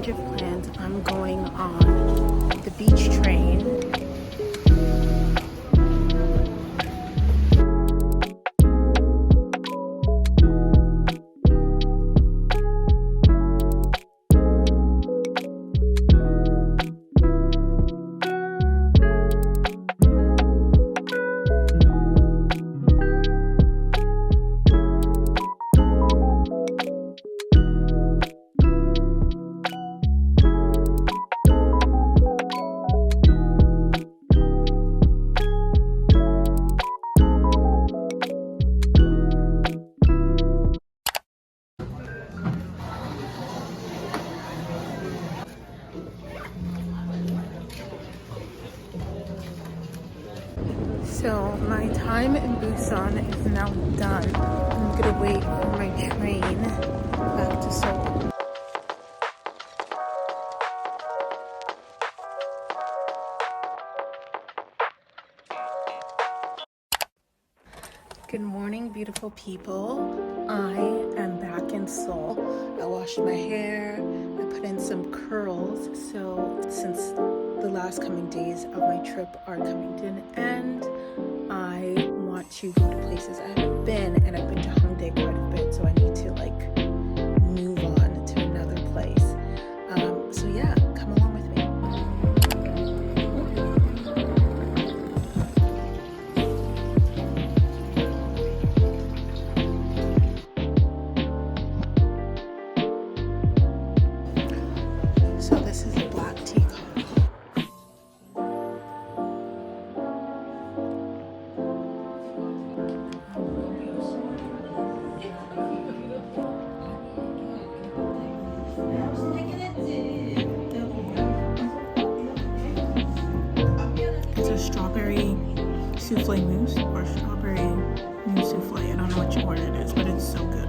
of plans. I'm going on the beach train. So my time in Busan is now done. I'm gonna wait for my train back to Seoul. Good morning, beautiful people. I am back in Seoul. I washed my hair, I put in some curls. So since the last coming days of my trip are coming to an end, I want to go to places I haven't been, and I've been to haeundae quite a bit, so I need to like move on to another place. So yeah, come along with me. So this is a black tea coffee. It's a strawberry souffle mousse or strawberry mousse souffle. I don't know which one it is, but it's so good.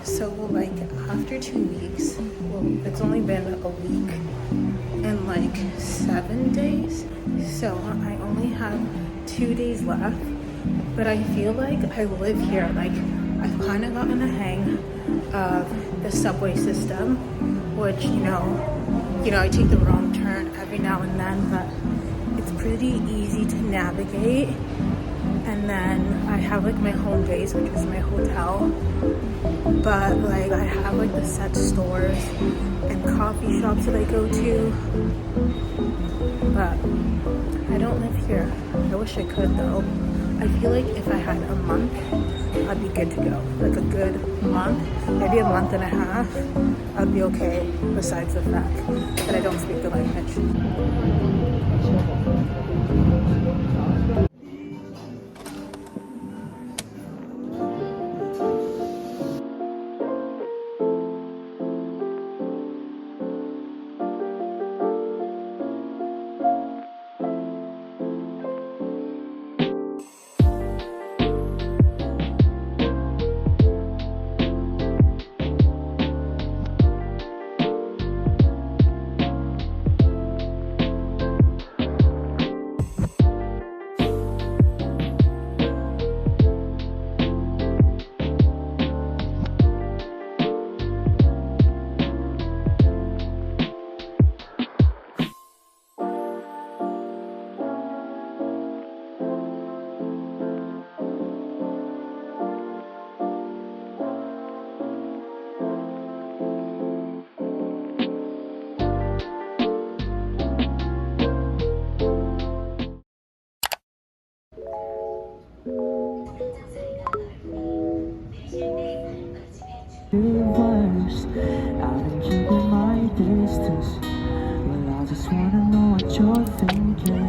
So like after 2 weeks, well, it's only been a week and like 7 days, so I only have 2 days left, but I feel like I live here. Like I've kind of gotten the hang of the subway system, which you know I take the wrong turn every now and then, but it's pretty easy to navigate. And then I have like my home base, which is my hotel. But like I have like the set stores and coffee shops that I go to. But I don't live here. I wish I could though. I feel like if I had a month, I'd be good to go. Like a good month, maybe a month and a half, I'd be okay, besides the fact that I don't speak the language. I've been keeping my distance. Well, I just wanna know what you're thinking.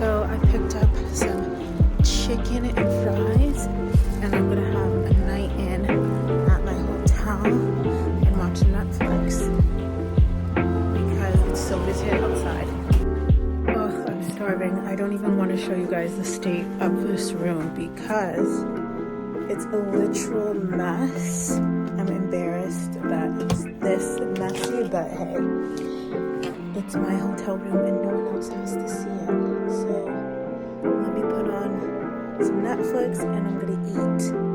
So I picked up some chicken and fries, and I'm gonna have a night in at my hotel and watch Netflix because it's so busy outside. Oh, I'm starving. I don't even want to show you guys the state of this room because it's a literal mess. I'm embarrassed that it's this messy, but hey, it's my hotel room and no one else has to see it. So let me put on some Netflix and I'm gonna eat.